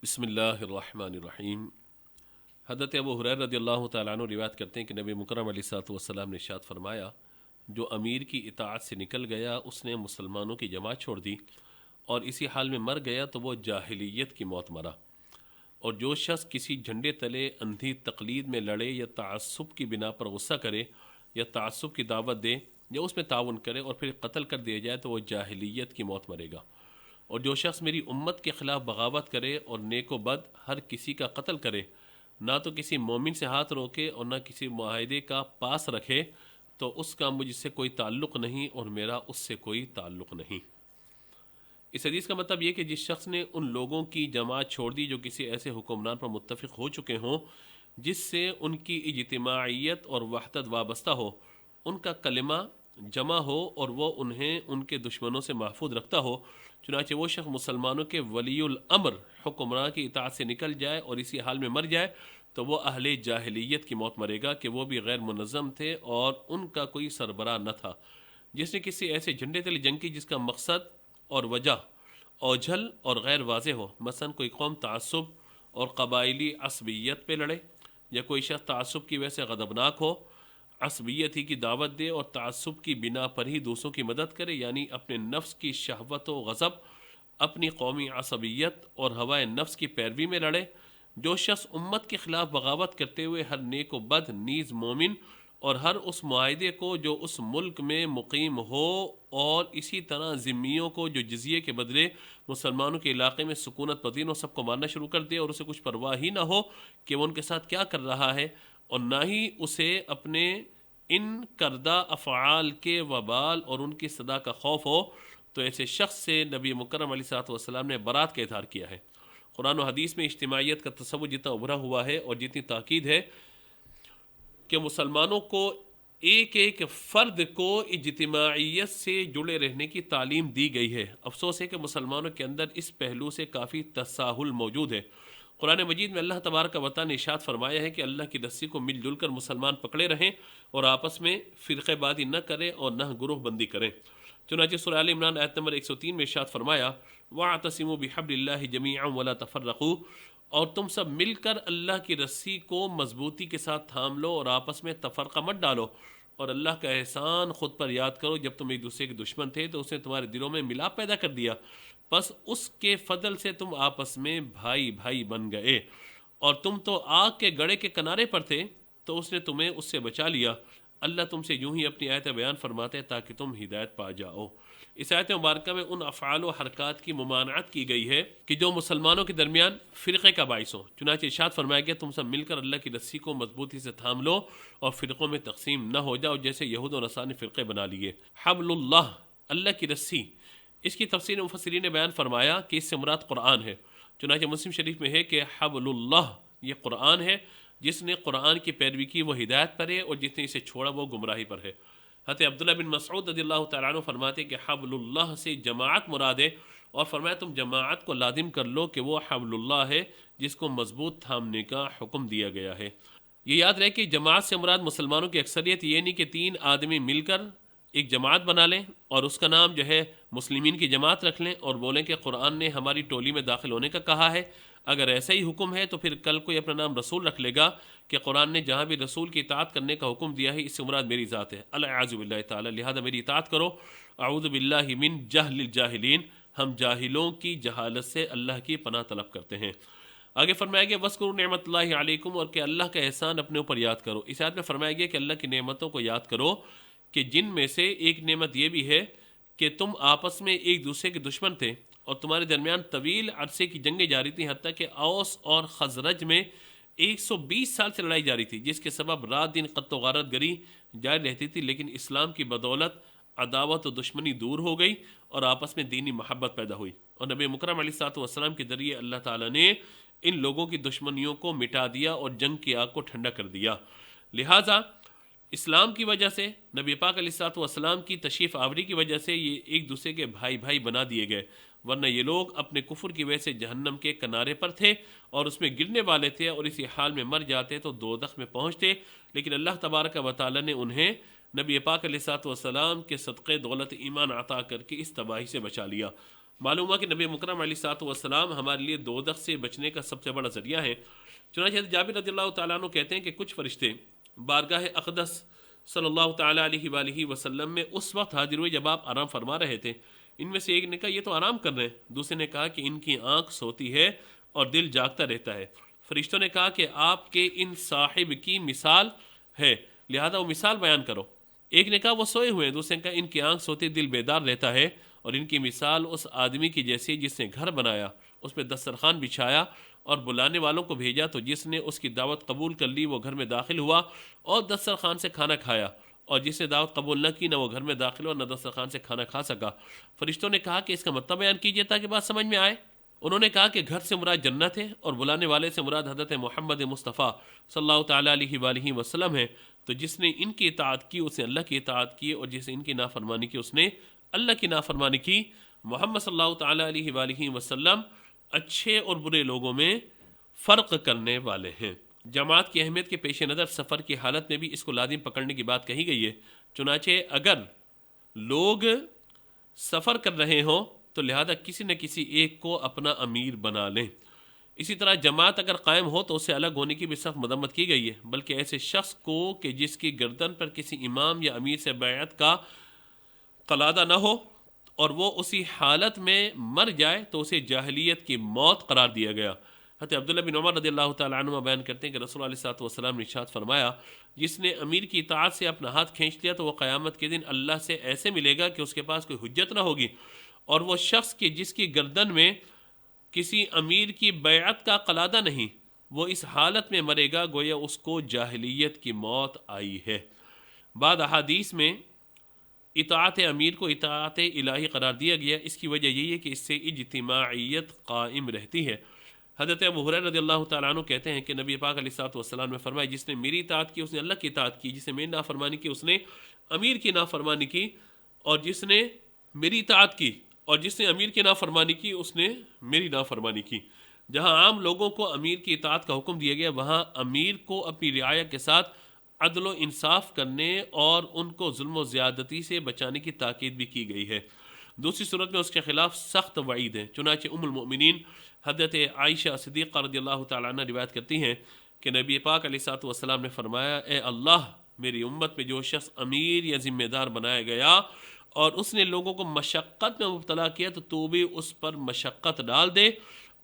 بسم اللہ الرحمن الرحیم۔ حضرت ابو ہریرہ رضی اللہ تعالیٰ عنہ روایت کرتے ہیں کہ نبی مکرم علیہ الصلوۃ والسلام نے ارشاد فرمایا، جو امیر کی اطاعت سے نکل گیا اس نے مسلمانوں کی جماعت چھوڑ دی اور اسی حال میں مر گیا تو وہ جاہلیت کی موت مرا، اور جو شخص کسی جھنڈے تلے اندھی تقلید میں لڑے یا تعصب کی بنا پر غصہ کرے یا تعصب کی دعوت دے یا اس میں تعاون کرے اور پھر قتل کر دیا جائے تو وہ جاہلیت کی موت مرے گا، اور جو شخص میری امت کے خلاف بغاوت کرے اور نیک و بد ہر کسی کا قتل کرے، نہ تو کسی مومن سے ہاتھ روکے اور نہ کسی معاہدے کا پاس رکھے، تو اس کا مجھ سے کوئی تعلق نہیں اور میرا اس سے کوئی تعلق نہیں۔ اس حدیث کا مطلب یہ کہ جس شخص نے ان لوگوں کی جماعت چھوڑ دی جو کسی ایسے حکمران پر متفق ہو چکے ہوں جس سے ان کی اجتماعیت اور وحدت وابستہ ہو، ان کا کلمہ جمع ہو اور وہ انہیں ان کے دشمنوں سے محفوظ رکھتا ہو، چنانچہ وہ شخص مسلمانوں کے ولی الامر حکمراں کی اطاعت سے نکل جائے اور اسی حال میں مر جائے تو وہ اہل جاہلیت کی موت مرے گا کہ وہ بھی غیر منظم تھے اور ان کا کوئی سربراہ نہ تھا۔ جس نے کسی ایسے جھنڈے تلے جنگ کی جس کا مقصد اور وجہ اوجھل اور غیر واضح ہو، مثلا کوئی قوم تعصب اور قبائلی عصبیت پہ لڑے، یا کوئی شخص تعصب کی وجہ سے غضبناک ہو، عصبیت ہی کی دعوت دے اور تعصب کی بنا پر ہی دوسروں کی مدد کرے، یعنی اپنے نفس کی شہوت و غضب، اپنی قومی عصبیت اور ہوائے نفس کی پیروی میں لڑے، جو شخص امت کے خلاف بغاوت کرتے ہوئے ہر نیک و بد نیز مومن اور ہر اس معاہدے کو جو اس ملک میں مقیم ہو اور اسی طرح ذمیوں کو جو جزیے کے بدلے مسلمانوں کے علاقے میں سکونت پذیر ہو سب کو مارنا شروع کر دے اور اسے کچھ پرواہ ہی نہ ہو کہ وہ ان کے ساتھ کیا کر رہا ہے، اور نہ ہی اسے اپنے ان کردہ افعال کے وبال اور ان کی صدا کا خوف ہو، تو ایسے شخص سے نبی مکرم علیہ الصلوۃ والسلام نے برات کا اظہار کیا ہے۔ قرآن و حدیث میں اجتماعیت کا تصور جتنا ابھرا ہوا ہے اور جتنی تاکید ہے کہ مسلمانوں کو ایک ایک فرد کو اجتماعیت سے جڑے رہنے کی تعلیم دی گئی ہے، افسوس ہے کہ مسلمانوں کے اندر اس پہلو سے کافی تساہل موجود ہے۔ قرآن مجید میں اللہ تبارک و تعالیٰ نے ارشاد فرمایا ہے کہ اللہ کی رسی کو مل جل کر مسلمان پکڑے رہیں اور آپس میں فرقہ بازی نہ کریں اور نہ گروہ بندی کریں۔ چنانچہ سورہ آل عمران آیت نمبر 103 میں ارشاد فرمایا، وَاعْتَصِمُوا بِحَبْلِ اللَّهِ جَمِيعًا وَلَا تَفَرَّقُوا، اور تم سب مل کر اللہ کی رسی کو مضبوطی کے ساتھ تھام لو اور آپس میں تفرقہ مت ڈالو، اور اللہ کا احسان خود پر یاد کرو، جب تم ایک دوسرے کے دشمن تھے تو اس نے تمہارے دلوں میں ملاپ پیدا کر دیا، بس اس کے فضل سے تم آپس میں بھائی بھائی بن گئے، اور تم تو آگ کے گڑھے کے کنارے پر تھے تو اس نے تمہیں اس سے بچا لیا۔ اللہ تم سے یوں ہی اپنی آیت بیان فرماتے ہیں تاکہ تم ہدایت پا جاؤ۔ اس آیت مبارکہ میں ان افعال و حرکات کی ممانعت کی گئی ہے کہ جو مسلمانوں کے درمیان فرقے کا باعث ہوں، چنانچہ ارشاد فرمایا گیا تم سب مل کر اللہ کی رسی کو مضبوطی سے تھام لو اور فرقوں میں تقسیم نہ ہو جاؤ جیسے یہود و نصارہ نے فرقے بنا لیے۔ حبل اللہ، اللہ کی رسی، اس کی تفسیر مفسرین نے بیان فرمایا کہ اس سے مراد قرآن ہے، چنانچہ مسلم شریف میں ہے کہ حبل اللہ یہ قرآن ہے، جس نے قرآن کی پیروی کی وہ ہدایت پر ہے اور جس نے اسے چھوڑا وہ گمراہی پر ہے۔ حضرت عبداللہ بن مسعود رضی اللہ تعالیٰ عنہ فرماتے ہیں کہ حبل اللہ سے جماعت مراد ہے، اور فرمایا تم جماعت کو لازم کر لو کہ وہ حبل اللہ ہے جس کو مضبوط تھامنے کا حکم دیا گیا ہے۔ یہ یاد رہے کہ جماعت سے مراد مسلمانوں کی اکثریت یہ نہیں کہ 3 آدمی مل کر ایک جماعت بنا لیں اور اس کا نام جو ہے مسلمین کی جماعت رکھ لیں اور بولیں کہ قرآن نے ہماری ٹولی میں داخل ہونے کا کہا ہے۔ اگر ایسا ہی حکم ہے تو پھر کل کوئی اپنا نام رسول رکھ لے گا کہ قرآن نے جہاں بھی رسول کی اطاعت کرنے کا حکم دیا ہے اس سے مراد میری ذات ہے، الاعوذ باللہ تعالی، لہذا میری اطاعت کرو، اعوذ باللہ من جہل الجاہلین، ہم جاہلوں کی جہالت سے اللہ کی پناہ طلب کرتے ہیں۔ آگے فرمایا گیا وَاذْكُرُوا نِعْمَتَ اللَّهِ عَلَيْكُمْ، اور کہ اللہ کا احسان اپنے اوپر یاد کرو۔ اس آیت میں فرمایا گیا کہ اللہ کی نعمتوں کو یاد کرو کہ جن میں سے ایک نعمت یہ بھی ہے کہ تم آپس میں ایک دوسرے کے دشمن تھے اور تمہارے درمیان طویل عرصے کی جنگیں جاری تھیں، حتیٰ کہ اوس اور خزرج میں 120 سال سے لڑائی جاری تھی، جس کے سبب رات دن قتل و غارت گری جاری رہتی تھی، لیکن اسلام کی بدولت عداوت و دشمنی دور ہو گئی اور آپس میں دینی محبت پیدا ہوئی، اور نبی مکرم علیہ الصلوۃ والسلام کے ذریعے اللہ تعالیٰ نے ان لوگوں کی دشمنیوں کو مٹا دیا اور جنگ کی آگ کو ٹھنڈا کر دیا۔ لہٰذا اسلام کی وجہ سے، نبی پاک علیہ الصلوۃ والسلام کی تشریف آوری کی وجہ سے یہ ایک دوسرے کے بھائی بھائی بنا دیے گئے، ورنہ یہ لوگ اپنے کفر کی وجہ سے جہنم کے کنارے پر تھے اور اس میں گرنے والے تھے اور اسی حال میں مر جاتے تو دوزخ میں پہنچتے، لیکن اللہ تبارک و تعالیٰ نے انہیں نبی پاک علیہ الصلوۃ والسلام کے صدقے دولت ایمان عطا کر کے اس تباہی سے بچا لیا۔ معلوم ہوا کہ نبی مکرم علیہ الصلوۃ والسلام ہمارے لیے دوزخ سے بچنے کا سب سے بڑا ذریعہ ہے۔ چنانچہ حضرت جابر رضی اللہ تعالیٰ عنہ کہتے ہیں کہ کچھ فرشتے بارگاہ اقدس صلی اللہ تعالیٰ علیہ وآلہ وسلم میں اس وقت حاضر ہوئے جب آپ آرام فرما رہے تھے۔ ان میں سے ایک نے کہا یہ تو آرام کر رہے ہیں، دوسرے نے کہا کہ ان کی آنکھ سوتی ہے اور دل جاگتا رہتا ہے۔ فرشتوں نے کہا کہ آپ کے ان صاحب کی مثال ہے، لہذا وہ مثال بیان کرو۔ ایک نے کہا وہ سوئے ہوئے ہیں، دوسرے نے کہا ان کی آنکھ سوتی دل بیدار رہتا ہے، اور ان کی مثال اس آدمی کی جیسی جس نے گھر بنایا، اس پہ دسترخوان بچھایا اور بلانے والوں کو بھیجا، تو جس نے اس کی دعوت قبول کر لی وہ گھر میں داخل ہوا اور دسترخوان سے کھانا کھایا، اور جس نے دعوت قبول نہ کی نہ وہ گھر میں داخل ہوا نہ دسترخوان سے کھانا کھا سکا۔ فرشتوں نے کہا کہ اس کا مطلب بیان کیجیے تاکہ بات سمجھ میں آئے۔ انہوں نے کہا کہ گھر سے مراد جنت ہے اور بلانے والے سے مراد حضرت محمد مصطفیٰ صلی اللہ تعالیٰ علیہ وآلہ وسلم ہے۔ تو جس نے ان کی اطاعت کی اس نے اللہ کی اطاعت کی، اور جس نے ان کی نافرمانی کی اس نے اللہ کی نافرمانی کی۔ محمد صلی اللہ تعالیٰ علیہ وآلہ وسلم اچھے اور برے لوگوں میں فرق کرنے والے ہیں۔ جماعت کی اہمیت کے پیش نظر سفر کی حالت میں بھی اس کو لازم پکڑنے کی بات کہی گئی ہے۔ چنانچہ اگر لوگ سفر کر رہے ہوں تو لہذا کسی نہ کسی ایک کو اپنا امیر بنا لیں۔ اسی طرح جماعت اگر قائم ہو تو اس سے الگ ہونے کی بھی سخت مذمت کی گئی ہے، بلکہ ایسے شخص کو کہ جس کی گردن پر کسی امام یا امیر سے بیعت کا قلادہ نہ ہو اور وہ اسی حالت میں مر جائے تو اسے جاہلیت کی موت قرار دیا گیا۔ حضرت عبداللہ بن عمر رضی اللہ تعالیٰ عنہ بیان کرتے ہیں کہ رسول اللہ علیہ الصلوۃ والسلام نے ارشاد فرمایا، جس نے امیر کی اطاعت سے اپنا ہاتھ کھینچ لیا تو وہ قیامت کے دن اللہ سے ایسے ملے گا کہ اس کے پاس کوئی حجت نہ ہوگی، اور وہ شخص کہ جس کی گردن میں کسی امیر کی بیعت کا قلادہ نہیں، وہ اس حالت میں مرے گا گویا اس کو جاہلیت کی موت آئی ہے۔ بعض احادیث میں اطاعت امیر کو اطاعت الہی قرار دیا گیا، اس کی وجہ یہی ہے کہ اس سے اجتماعیت قائم رہتی ہے۔ حضرت ابو ہریرہ رضی اللہ تعالیٰ عنہ کہتے ہیں کہ نبی پاک علیہ الصلوۃ والسلام نے فرمایا، جس نے میری اطاعت کی اس نے اللہ کی اطاعت کی، جس نے میری نافرمانی کی اس نے امیر کی نافرمانی کی، اور جس نے میری اطاعت کی اور جس نے امیر کی نافرمانی کی اس نے میری نافرمانی کی۔ جہاں عام لوگوں کو امیر کی اطاعت کا حکم دیا گیا، وہاں امیر کو اپنی رعایا کے ساتھ عدل و انصاف کرنے اور ان کو ظلم و زیادتی سے بچانے کی تاکید بھی کی گئی ہے۔ دوسری صورت میں اس کے خلاف سخت وعید ہے۔ چنانچہ ام المؤمنین حضرت عائشہ صدیقہ رضی اللہ تعالیٰ عنہ روایت کرتی ہیں کہ نبی پاک علیہ الصلوۃ والسلام نے فرمایا، اے اللہ، میری امت میں جو شخص امیر یا ذمہ دار بنایا گیا اور اس نے لوگوں کو مشقت میں مبتلا کیا تو بھی اس پر مشقت ڈال دے،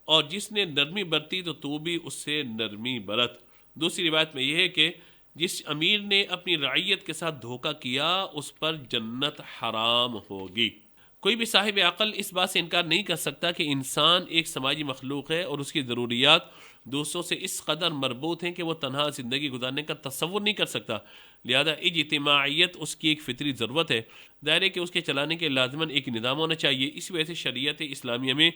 اور جس نے نرمی برتی تو بھی اس سے نرمی برت۔ دوسری روایت میں یہ ہے کہ جس امیر نے اپنی رعیت کے ساتھ دھوکہ کیا اس پر جنت حرام ہوگی۔ کوئی بھی صاحب عقل اس بات سے انکار نہیں کر سکتا کہ انسان ایک سماجی مخلوق ہے اور اس کی ضروریات دوسروں سے اس قدر مربوط ہیں کہ وہ تنہا زندگی گزارنے کا تصور نہیں کر سکتا، لہذا اجتماعیت اس کی ایک فطری ضرورت ہے۔ ظاہر ہے کہ اس کے چلانے کے لازماً ایک نظام ہونا چاہیے۔ اس وجہ سے شریعت اسلامیہ میں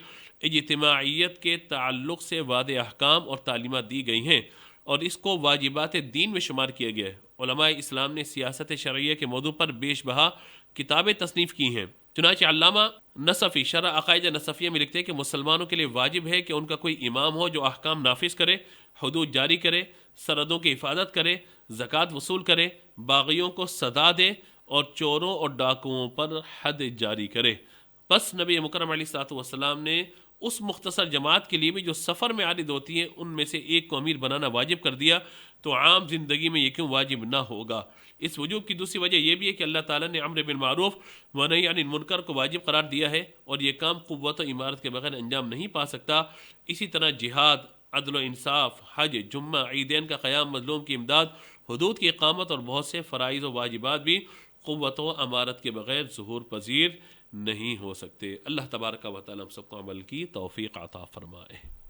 اجتماعیت کے تعلق سے واضح احکام اور تعلیمات دی گئی ہیں اور اس کو واجبات دین میں شمار کیا گیا ہے۔ علماء اسلام نے سیاست شرعیہ کے موضوع پر بیش بہا کتابیں تصنیف کی ہیں۔ چنانچہ علامہ نصفی شرح عقائد نصفیہ میں لکھتے ہیں کہ مسلمانوں کے لیے واجب ہے کہ ان کا کوئی امام ہو جو احکام نافذ کرے، حدود جاری کرے، سرحدوں کی حفاظت کرے، زکوٰۃ وصول کرے، باغیوں کو سزا دے اور چوروں اور ڈاکوؤں پر حد جاری کرے۔ پس نبی مکرم علیہ الصلوۃ والسلام نے اس مختصر جماعت کے لیے بھی جو سفر میں عارض ہوتی ہے ان میں سے ایک کو امیر بنانا واجب کر دیا، تو عام زندگی میں یہ کیوں واجب نہ ہوگا؟ اس وجوب کی دوسری وجہ یہ بھی ہے کہ اللہ تعالیٰ نے امر بالمعروف و نہی عن المنکر کو واجب قرار دیا ہے اور یہ کام قوت و امارت کے بغیر انجام نہیں پا سکتا۔ اسی طرح جہاد، عدل و انصاف، حج، جمعہ، عیدین کا قیام، مظلوم کی امداد، حدود کی اقامت اور بہت سے فرائض و واجبات بھی قوت و امارت کے بغیر ظہور پذیر نہیں ہو سکتے۔ اللہ تبارک و تعالیٰ ہم سب کو عمل کی توفیق عطا فرمائے۔